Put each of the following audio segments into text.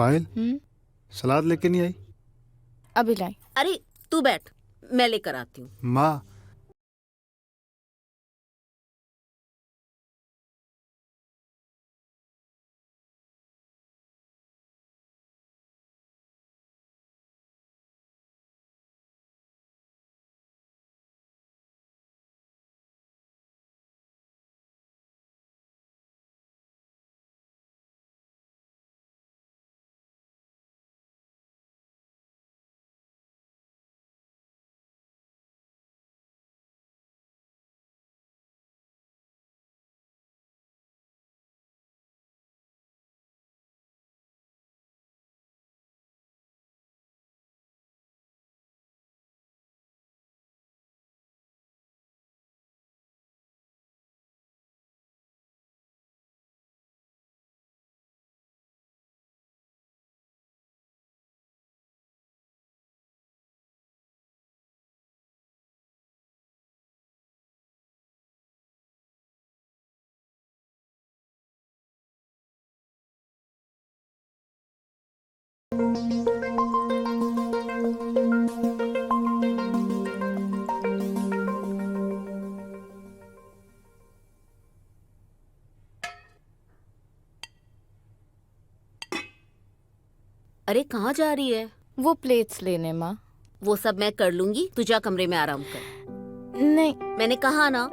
पायल, सलाद लेके नहीं आई? अभी लाई। अरे तू बैठ, मैं लेकर आती हूँ। माँ, अरे कहाँ जा रही है? वो प्लेट्स लेने माँ। वो सब मैं कर लूंगी, तू जा कमरे में आराम कर। नहीं, मैंने कहा ना,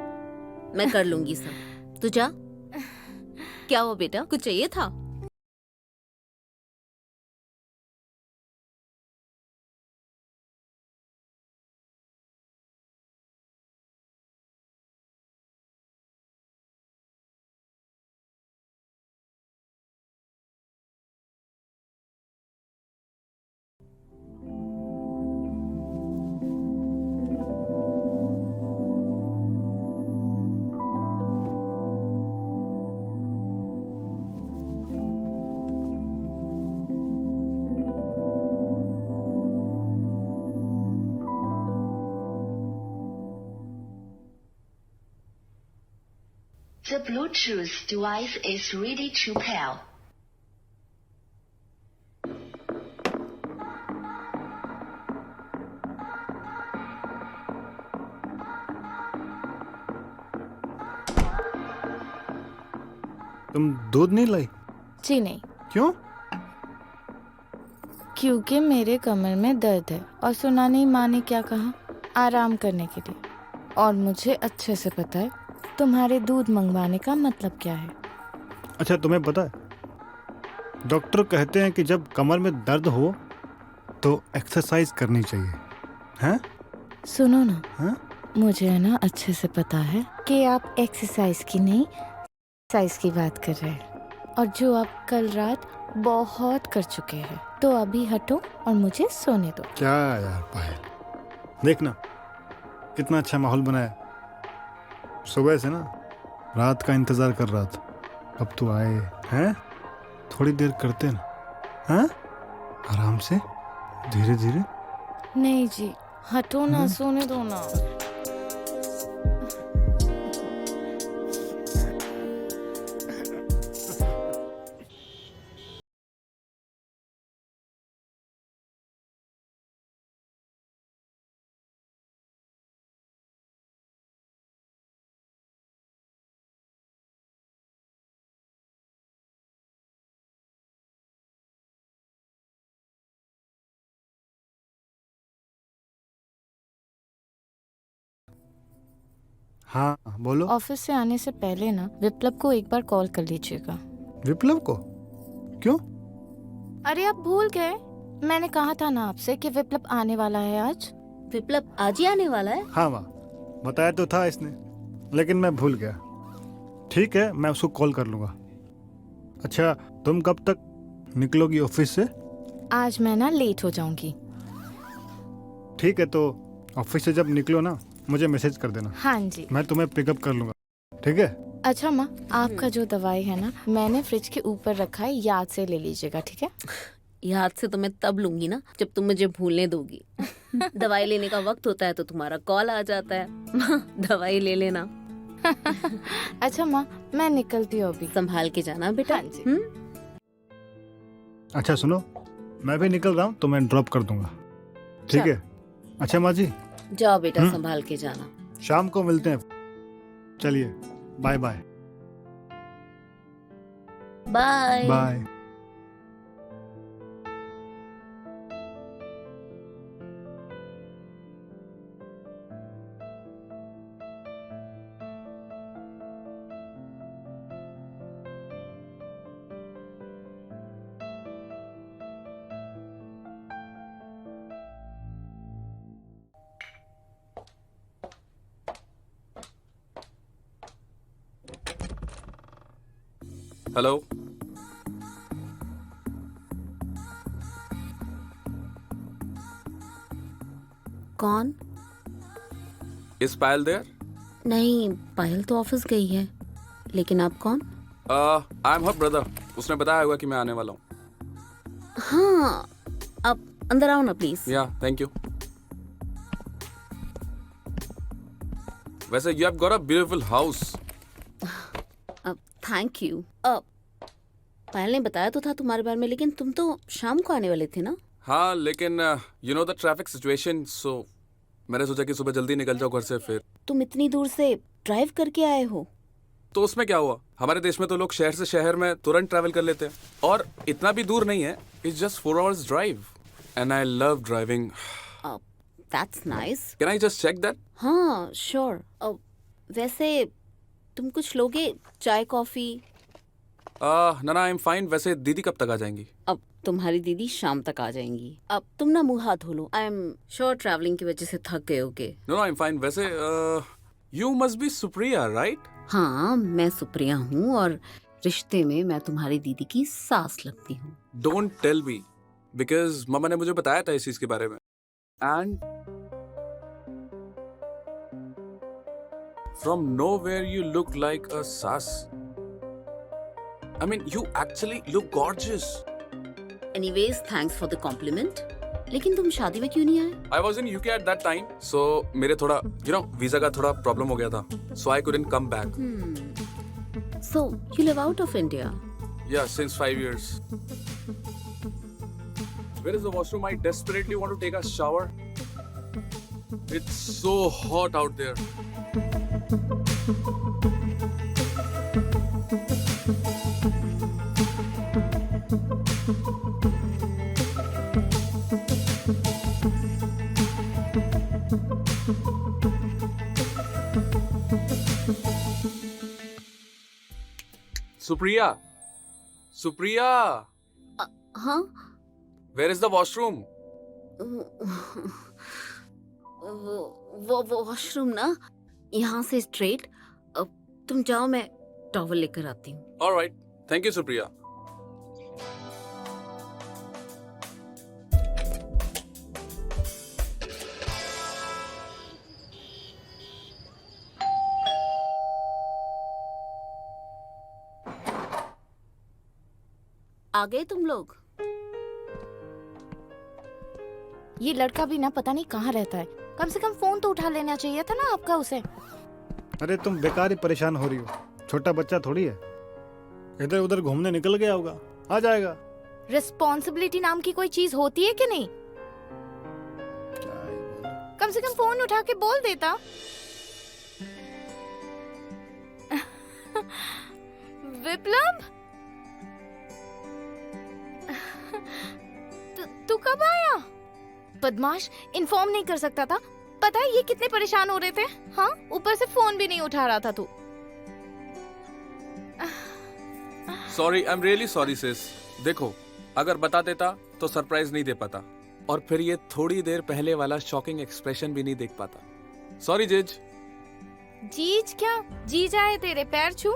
मैं कर लूंगी सब, तू जा। क्या हुआ बेटा, कुछ चाहिए था? The Bluetooth device is ready to pair. तुम दूध नहीं लाई? जी नहीं। क्यों? क्योंकि मेरे कमर में दर्द है और सुना नहीं माँ ने क्या कहा, आराम करने के लिए। और मुझे अच्छे से पता है तुम्हारे दूध मंगवाने का मतलब क्या है। अच्छा, तुम्हें पता है डॉक्टर कहते हैं कि जब कमर में दर्द हो तो एक्सरसाइज करनी चाहिए, हैं? सुनो ना, हैं? मुझे ना अच्छे से पता है कि आप एक्सरसाइज की नहीं, एक्सरसाइज की बात कर रहे हैं, और जो आप कल रात बहुत कर चुके हैं। तो अभी हटो और मुझे सोने दो। क्या यार पायल, देखना कितना अच्छा माहौल बनाया। सुबह से ना रात का इंतजार कर रहा था, अब तू आए हैं। थोड़ी देर करते ना, हैं? आराम से, धीरे धीरे। नहीं जी, हटो ना, सोने दो ना। हाँ बोलो। ऑफिस से आने से पहले ना विप्लव को एक बार कॉल कर लीजिएगा। विप्लव को? क्यों? अरे आप भूल गए, मैंने कहा था ना आपसे कि विप्लव आने वाला है आज। विप्लव आज ही आने वाला है? हाँ माँ, बताया तो था इसने, लेकिन मैं भूल गया। ठीक है, मैं उसको कॉल कर लूँगा। अच्छा, तुम कब तक निकलोगी ऑफिस से? आज मैं ना लेट हो जाऊंगी। ठीक है, तो ऑफिस से जब निकलो ना मुझे मैसेज कर देना। हाँ जी। मैं तुम्हें पिकअप कर लूँगा, ठीक है? अच्छा माँ, आपका जो दवाई है ना मैंने फ्रिज के ऊपर रखा है, याद से ले लीजिएगा, ठीक है? याद से तो मैं तब लूंगी ना जब तुम मुझे भूलने दोगी। दवाई लेने का वक्त होता है तो तुम्हारा कॉल आ जाता है। दवाई ले लेना। अच्छा माँ, मैं निकलती हूँ अभी। संभाल के जाना बेटा। हाँ जी। अच्छा सुनो, मैं भी निकल रहा हूँ तो मैं ड्रॉप कर दूंगा, ठीक है? अच्छा माँ जी, जाओ बेटा, संभाल के जाना। शाम को मिलते हैं। चलिए, bye bye. Bye. Bye. Hello. कौन? Is Payal there? नहीं, पायल तो ऑफिस गई है, लेकिन आप कौन? I am her brother. उसने बताया होगा कि मैं आने वाला हूँ। हाँ, आप अंदर आओ ना प्लीज। Yeah thank you. वैसे you have got a beautiful house. Thank you. Payal ने बताया तो था तुम्हारे बारे में, लेकिन तुम तो शाम को आने वाले थे ना? हाँ, लेकिन you know the traffic situation, so मैंने सोचा कि सुबह जल्दी निकल जाओ घर से। फिर तुम इतनी दूर से ड्राइव करके आए हो? तो उसमें क्या हुआ? हमारे देश में तो लोग शहर से शहर में तुरंत ट्रैवल कर लेते हैं, और इतना भी दूर नहीं है। It's just 4 hours drive and I love driving. That's nice. Can I just check that? हाँ श्योर। वैसे तुम कुछ लोगे? चाय कॉफी? ना आई एम फाइन। वैसे दीदी कब तक आ जाएंगी? अब तुम्हारी दीदी शाम तक आ जाएंगी। अब तुम ना मुंह हाथ धो लो। आई एम श्योर ट्रैवलिंग की वजह से थक गए होगे। No I am fine. वैसे you must be Supriya, right? हाँ, मैं सुप्रिया हूँ और रिश्ते में मैं तुम्हारी दीदी की सास लगती हूँ। डोंट टेल मी, बिकॉज मम्मा ने मुझे बताया था इस चीज के बारे में। And from nowhere you look like a sass. I mean, you actually look gorgeous. Anyways thanks for the compliment. लेकिन तुम शादी में क्यों नहीं आए? I was in UK at that time, so मेरे थोड़ा वीजा का थोड़ा प्रॉब्लम हो गया था, so I couldn't come back. So you live out of India? Yeah, since 5 years. Where is the washroom? I desperately want to take a shower. It's so hot out there. Supriya! Supriya! हाँ? Where is the washroom? वो washroom ना यहाँ से straight. तुम जाओ, मैं towel लेकर आती हूँ। All right. Thank you, Supriya. आ गए तुम लोग? ये लड़का भी ना पता नहीं कहाँ रहता है। कम से कम फोन तो उठा लेना चाहिए था ना आपका उसे। अरे तुम बेकार ही परेशान हो रही हो, छोटा बच्चा थोड़ी है, इधर उधर घूमने निकल गया होगा, आ जाएगा। रिस्पॉन्सिबिलिटी नाम की कोई चीज होती है कि नहीं? कम से कम फोन उठा के बोल देता। विप्लव, तू कब आया? बदमाश, इन्फॉर्म नहीं कर सकता था? पता है ये कितने परेशान हो रहे थे? हाँ, ऊपर से फोन भी नहीं उठा रहा था तू। Sorry, I'm really sorry, sis. देखो, अगर बता देता तो सरप्राइज नहीं दे पाता, और फिर ये थोड़ी देर पहले वाला शॉकिंग एक्सप्रेशन भी नहीं देख पाता। सॉरी जिज। जीज क्या? जीजा है तेरे, पैर छू।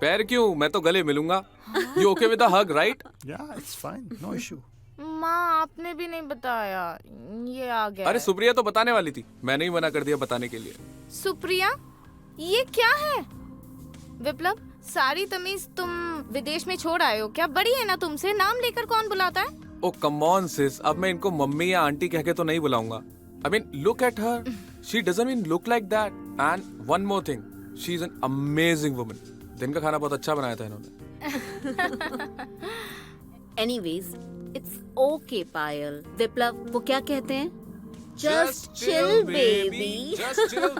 पैर क्यों? मैं तो गले मिलूंगा। You okay with a hug, right? Yeah, it's fine, no issue. माँ, आपने भी नहीं बताया, ये आ गया। अरे सुप्रिया तो बताने वाली थी, मैंने ही मना कर दिया बताने के लिए। सुप्रिया, ये क्या है? विप्लव, सारी तमीज तुम विदेश में छोड़ आए हो क्या? बड़ी है ना तुमसे, नाम लेकर कौन बुलाता है? ओ कम ऑन सिस, अब मैं इनको मम्मी या आंटी कह के तो नहीं बुलाऊंगा। I mean, look at her. She doesn't even look like that. And one more thing, she's an amazing woman. दिन का खाना बहुत अच्छा बनाया था इन्होंने। एनीवेज इट्स ओके पायल। विप्लव वो क्या कहते हैं? Just chill baby. Just chill.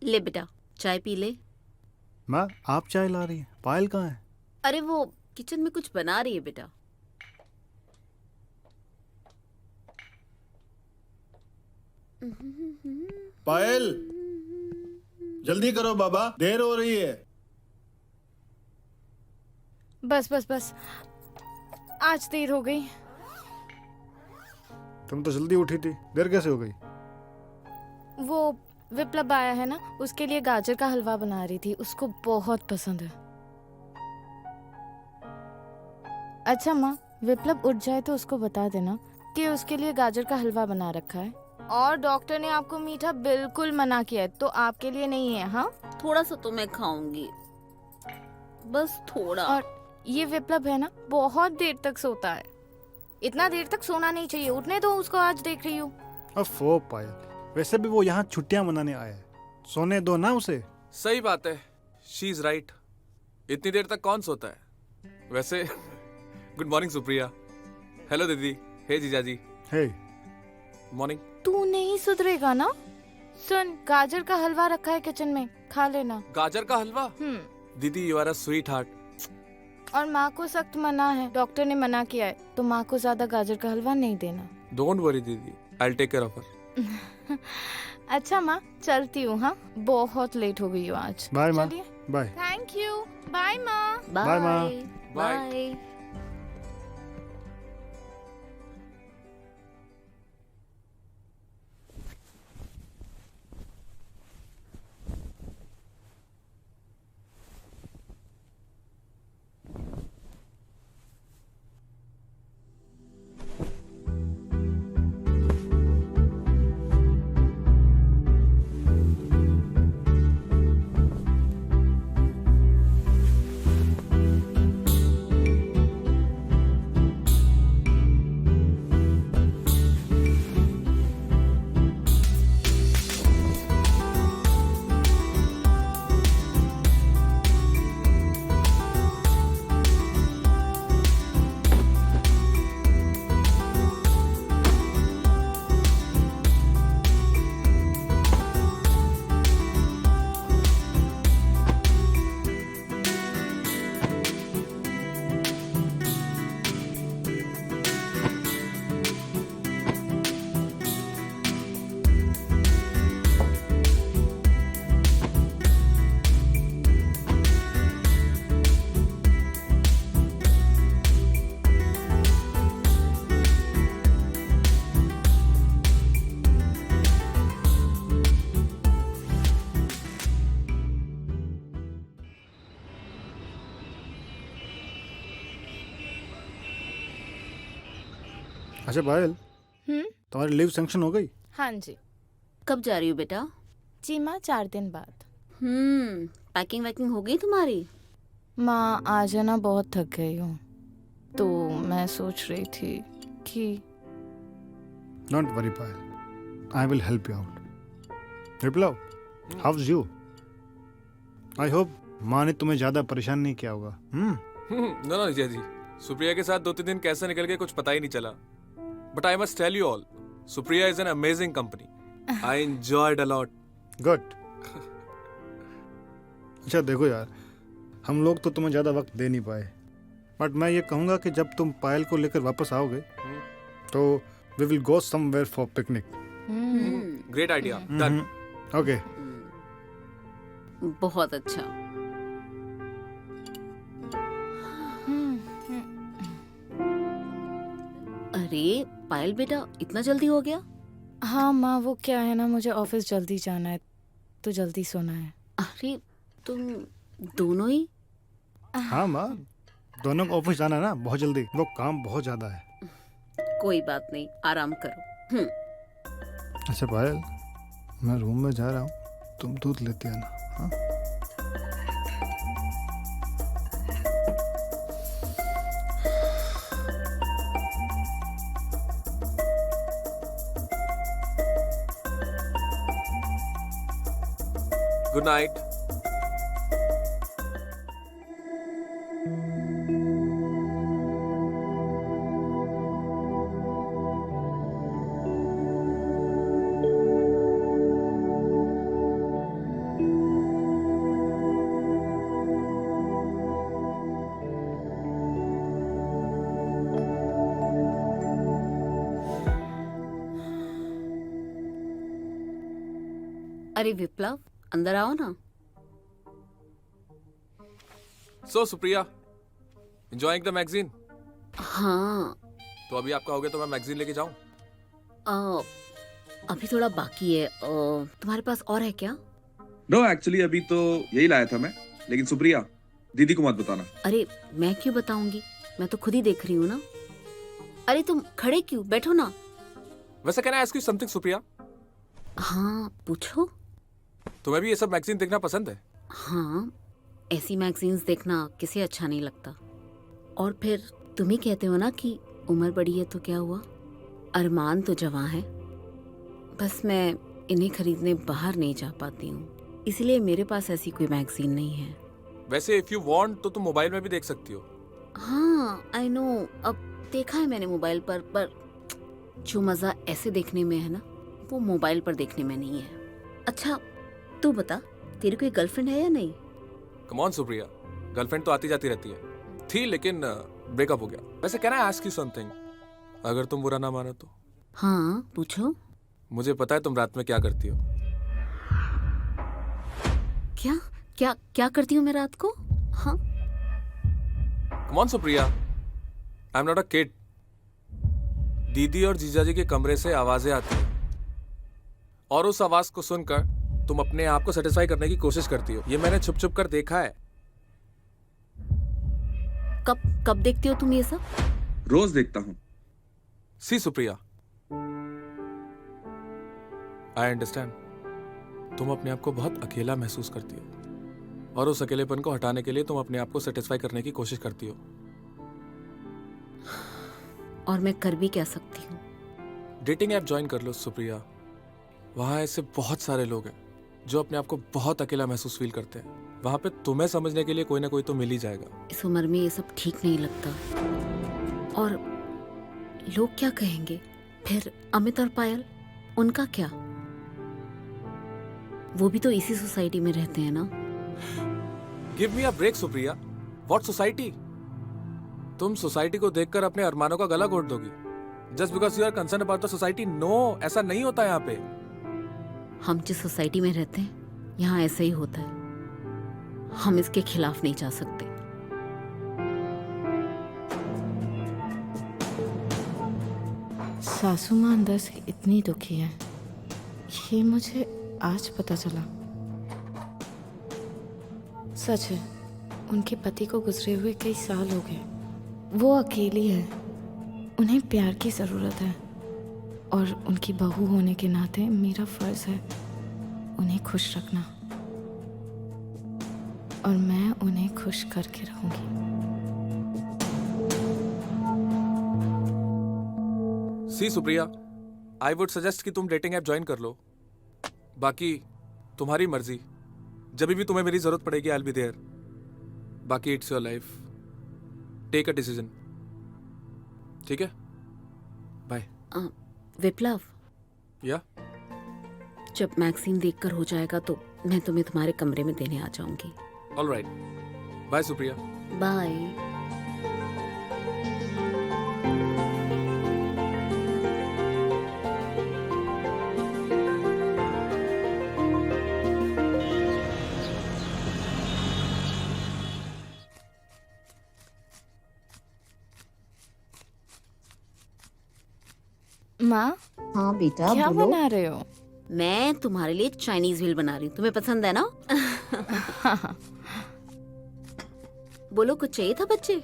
ले बेटा चाय पी ले। माँ आप चाय ला रही है, पायल कहाँ है? अरे वो किचन में कुछ बना रही है बेटा। पायल जल्दी करो बाबा, देर हो रही है। बस बस बस, आज देर हो गई। तुम तो जल्दी उठी थी, देर कैसे हो गई? वो विप्लव आया है ना, उसके लिए गाजर का हलवा बना रही थी, उसको बहुत पसंद है। अच्छा माँ, विप्लव उठ जाए तो उसको बता देना कि उसके लिए गाजर का हलवा बना रखा है, और डॉक्टर ने आपको मीठा बिल्कुल मना किया है, तो आपके लिए नहीं है। हाँ, थोड़ा सा तो मैं खाऊंगी, बस थोड़ा। और ये विप्लव है ना, बहुत देर तक सोता है। इतना देर तक सोना नहीं चाहिए, उठने दो उसको, आज देख रही हूँ। अफो पायल, वैसे भी वो यहाँ छुट्टियां मनाने आया है, सोने दो ना उसे। सही बात है, शी इज राइट। इतनी देर तक कौन सोता है वैसे। Good morning Supriya. हेलो दीदी। हे जीजाजी। हे मॉर्निंग। तू नहीं सुधरेगा ना? सुन, गाजर का हलवा रखा है किचन में, खा लेना। गाजर का हलवा? दीदी you are a sweetheart. और माँ को सख्त मना है, डॉक्टर ने मना किया है, तो माँ को ज्यादा गाजर का हलवा नहीं देना। डोंट वरी दीदी, I will take care of her. अच्छा माँ, चलती हूँ। हाँ, बहुत लेट हो गई हूँ आज। बाय माँ। चलिए। बाय। Thank you. बाय माँ। बाय माँ। बाय। अच्छा पायल, तुम्हारी लीव सैंक्शन हो गई? हाँ जी। कब जा रही हो बेटा? जी माँ, 4 दिन बाद। पैकिंग वैकिंग हो गई तुम्हारी? माँ आज है ना, बहुत थक गई हूँ, तो मैं सोच रही थी कि don't worry Payal, I will help you out. Viplav, how's you? I hope माँ ने तुम्हें ज्यादा परेशान नहीं किया होगा। नो नो जीजाजी, सुप्रिया के साथ 2-3 दिन कैसे निकल गए कुछ पता ही नहीं चला। But I must tell you all, Supriya is an amazing company. I enjoyed a lot. Good. अच्छा देखो यार, हम लोग तो तुम्हें ज्यादा वक्त दे नहीं पाए, बट मैं ये कहूंगा कि जब तुम पायल को लेकर वापस आओगे तो we will go somewhere for picnic. Great idea, done. Okay. बहुत अच्छा। अरे पायल बेटा, इतना जल्दी हो गया? हाँ माँ, वो क्या है ना, मुझे ऑफिस जल्दी जाना है, तो जल्दी सोना है। अरे तुम दोनों ही? हाँ माँ, दोनों को ऑफिस जाना है ना बहुत जल्दी, वो काम बहुत ज्यादा है। कोई बात नहीं, आराम करो। अच्छा पायल, मैं रूम में जा रहा हूँ, तुम दूध लेती आना। हाँ? Good night. अरे विप्लव, अंदर आओ ना। सो सुप्रिया, एंजॉयिंग द मैगजीन? हाँ, तो अभी आपका हो गया तो मैं मैगजीन लेके जाऊं? अभी थोड़ा बाकी है। तुम्हारे पास और है क्या? नो एक्चुअली अभी तो यही लाया था मैं, लेकिन सुप्रिया दीदी को मत बताना। अरे मैं क्यों बताऊंगी, मैं तो खुद ही देख रही हूँ ना। अरे तुम खड़े क्यों, बैठो ना। वैसे कहना आस्क यू समथिंग सुप्रिया, हाँ पूछो। तुम्हें भी ये सब मैगजीन देखना पसंद है? हाँ, ऐसी मैगजीन्स देखना किसे अच्छा नहीं लगता। और फिर तुम ही कहते हो ना कि उम्र बड़ी है तो क्या हुआ, अरमान तो जवां है। बस मैं इन्हें खरीदने बाहर नहीं जा पाती हूँ, इसलिए मेरे पास ऐसी कोई मैगजीन नहीं है। वैसे इफ यू वांट तो तुम मोबाइल में भी देख सकती हो। हाँ आई नो, अब देखा है मैंने मोबाइल पर जो मज़ा ऐसे देखने में है ना, वो मोबाइल पर देखने में नहीं है। अच्छा तू बता, तेरी कोई गर्लफ्रेंड है या नहीं? कम ऑन सुप्रिया, गर्लफ्रेंड तो आती जाती रहती है, थी लेकिन ब्रेकअप हो गया। वैसे कहना आस्क यू समथिंग, अगर तुम बुरा ना मानो तो। हाँ पूछो। मुझे पता है तुम रात में क्या करती हो। क्या क्या क्या करती हूँ मैं रात को? हाँ come on Supriya, I am not a kid. दीदी और जीजाजी के कमरे से आवाजें आती हैं और उस आवाज को सुनकर तुम अपने आप को सेटिस्फाई करने की कोशिश करती हो। ये मैंने छुप छुप कर देखा है। कब कब देखती हो तुम ये सब? रोज देखता हूँ। सी सुप्रिया, आई अंडरस्टैंड, तुम अपने आप को बहुत अकेला महसूस करती हो और उस अकेलेपन को हटाने के लिए तुम अपने आप को सेटिस्फाई करने की कोशिश करती हो। और मैं कर भी क्या सकती हूँ? डेटिंग ऐप ज्वाइन कर लो सुप्रिया, वहां ऐसे बहुत सारे लोग हैं जो अपने आप को बहुत अकेला महसूस फील करते हैं। वहां पे तुम्हें समझने के लिए कोई ना कोई तो मिल ही जाएगा। इस उम्र में ये सब ठीक नहीं लगता। और लोग क्या कहेंगे फिर? अमित और पायल, उनका क्या? वो भी तो इसी सोसाइटी में रहते हैं ना। Give me a break Supriya, what society? तुम सोसाइटी को देखकर अपने अरमानों का गला घोट दोगी just because you are concern about the society. No, ऐसा नहीं होता यहाँ पे। हम जिस सोसाइटी में रहते हैं यहाँ ऐसा ही होता है, हम इसके खिलाफ नहीं जा सकते। सासू माँ अंदर से इतनी दुखी है, ये मुझे आज पता चला। सच है, उनके पति को गुजरे हुए कई साल हो गए। वो अकेली है, उन्हें प्यार की ज़रूरत है और उनकी बहू होने के नाते मेरा फ़र्ज़ है उन्हें खुश रखना, और मैं उन्हें खुश करके रहूँगी। सी सुप्रिया, आई वुड सजेस्ट कि तुम डेटिंग ऐप ज्वाइन कर लो। बाकी तुम्हारी मर्जी, जब भी तुम्हें मेरी जरूरत पड़ेगी आई विल बी देयर। बाकी it's your life, take a decision. ठीक है, बाय। विप्लव, या जब मैगजीन देखकर हो जाएगा तो मैं तुम्हें तुम्हारे कमरे में देने आ जाऊंगी। Alright, bye Supriya. बाय। माँ, हाँ बेटा क्या बोलो। बना रहे हो? मैं तुम्हारे लिए चाइनीज व्हील बना रही हूँ, तुम्हें पसंद है ना? बोलो, कुछ चाहिए था बच्चे?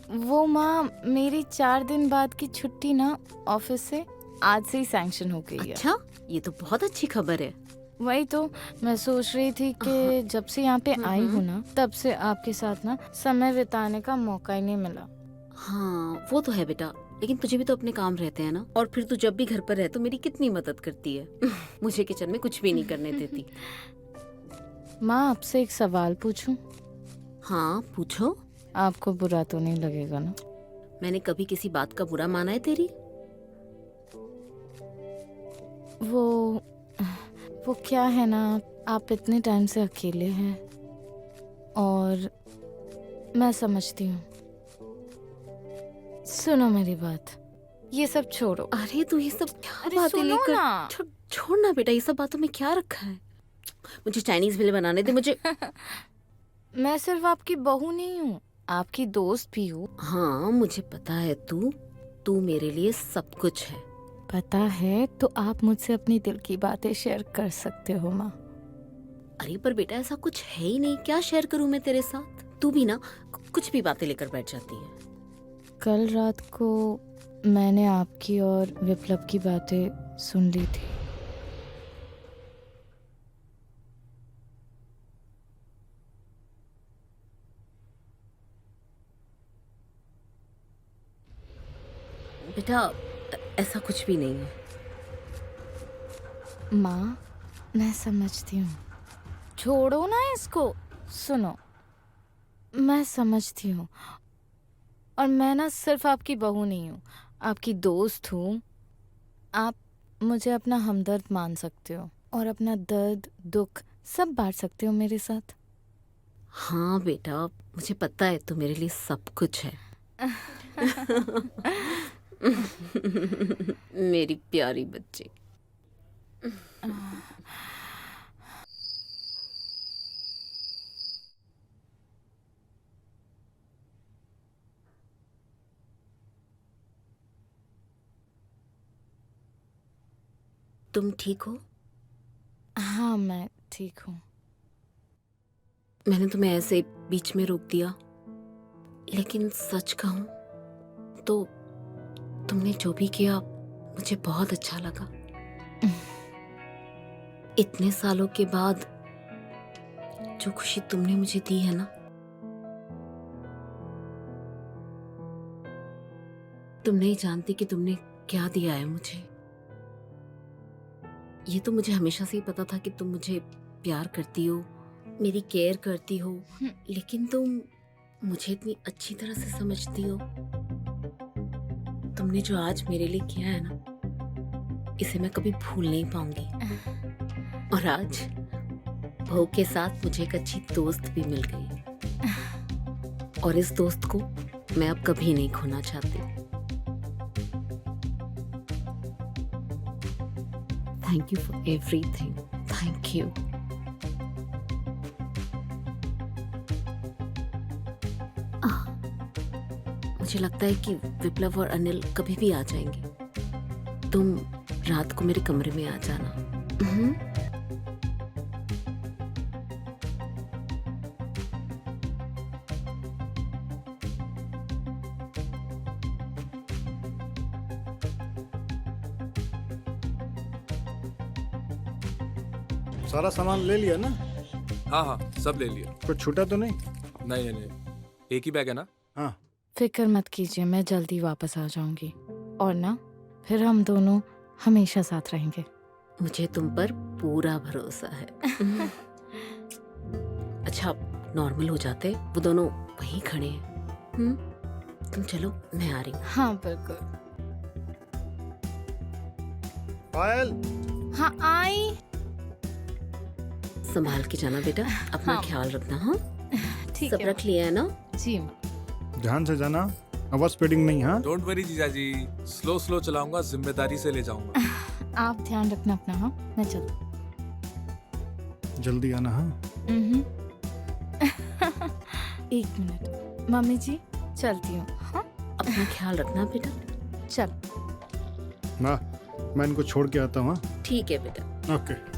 वो माँ, मेरी 4 दिन बाद की छुट्टी ना ऑफिस से आज से ही सैंक्शन हो गई है। अच्छा, ये तो बहुत अच्छी खबर है। वही तो मैं सोच रही थी कि जब से यहाँ पे आई हूँ ना, तब से आपके साथ ना समय बिताने का मौका ही नहीं मिला। हाँ वो तो है बेटा, लेकिन तुझे भी तो अपने काम रहते हैं ना, और फिर तू जब भी घर पर रहे तो मेरी कितनी मदद करती है। मुझे किचन में कुछ भी नहीं करने देती। माँ आपसे एक सवाल पूछूं? हाँ पूछो। आपको बुरा तो नहीं लगेगा ना? मैंने कभी किसी बात का बुरा माना है तेरी? वो क्या है ना, आप इतने टाइम से अकेले हैं और मैं समझती हूँ। सुनो मेरी बात, ये सब छोड़ो। अरे तू ये सब क्या अरे बातें सुनो लेकर ना। छोड़ ना बेटा, ये सब बातों में क्या रखा है? मुझे चाइनीज भेल बनाने दे मुझे। मैं सिर्फ आपकी बहू नहीं हूँ, आपकी दोस्त भी हूँ। हाँ मुझे पता है, तू मेरे लिए सब कुछ है। पता है तो आप मुझसे अपनी दिल की बातें शेयर कर सकते हो माँ। अरे पर बेटा ऐसा कुछ है ही नहीं, क्या शेयर करूं मैं तेरे साथ? तू भी ना कुछ भी बातें लेकर बैठ जाती है। कल रात को मैंने आपकी और विप्लव की बातें सुन ली थी। बेटा ऐसा कुछ भी नहीं है। माँ मैं समझती हूँ, छोड़ो ना इसको। सुनो, मैं समझती हूँ और मैं ना सिर्फ आपकी बहू नहीं हूँ, आपकी दोस्त हूँ। आप मुझे अपना हमदर्द मान सकते हो और अपना दर्द दुख सब बांट सकते हो मेरे साथ। हाँ बेटा मुझे पता है तू मेरे लिए सब कुछ है। मेरी प्यारी बच्ची। तुम ठीक हो? हाँ मैं ठीक हूँ। मैंने तुम्हें ऐसे बीच में रोक दिया, लेकिन सच कहूं तो तुमने जो भी किया मुझे बहुत अच्छा लगा। इतने सालों के बाद जो खुशी तुमने मुझे दी है ना, तुम नहीं जानती कि तुमने क्या दिया है मुझे। ये तो मुझे हमेशा से ही पता था कि तुम मुझे प्यार करती हो, मेरी केयर करती हो, लेकिन तुम मुझे इतनी अच्छी तरह से समझती हो। तुमने जो आज मेरे लिए किया है ना, इसे मैं कभी भूल नहीं पाऊंगी। और आज बहू के साथ मुझे एक अच्छी दोस्त भी मिल गई, और इस दोस्त को मैं अब कभी नहीं खोना चाहती। Thank you for everything. Thank you. मुझे लगता है कि विप्लव और अनिल कभी भी आ जाएंगे। तुम रात को मेरे कमरे में आ जाना। सारा सामान ले लिया ना? हाँ हाँ सब ले लिया। कुछ छूटा तो नहीं? नहीं नहीं नहीं, एक ही बैग है ना। हाँ फिक्र मत कीजिए, मैं जल्दी वापस आ जाऊंगी और ना फिर हम दोनों हमेशा साथ रहेंगे। मुझे तुम पर पूरा भरोसा है। अच्छा नॉर्मल हो जाते, वो दोनों वहीं खड़े हैं। तुम चलो मैं आ रही हूँ। हाँ बिल्कुल। पायल। हाँ आई। संभाल के जाना बेटा, अपना हाँ। ख्याल रखना। हाँ ठीक सब है रख लिया है ना? जी। ध्यान से जाना, ओवर स्पीडिंग नहीं। हाँ डोंट वरी जीजा जी, स्लो स्लो चलाऊंगा, जिम्मेदारी से ले जाऊंगा। आप ध्यान रखना अपना। हाँ मैं चल। जल्दी आना। हाँ एक मिनट मम्मी जी, चलती हूँ। हाँ अपना ख्याल रखना बेटा। चल। ना मैं इनको छोड़ के आता हूँ। हाँ ठीक है बेटा। ओके।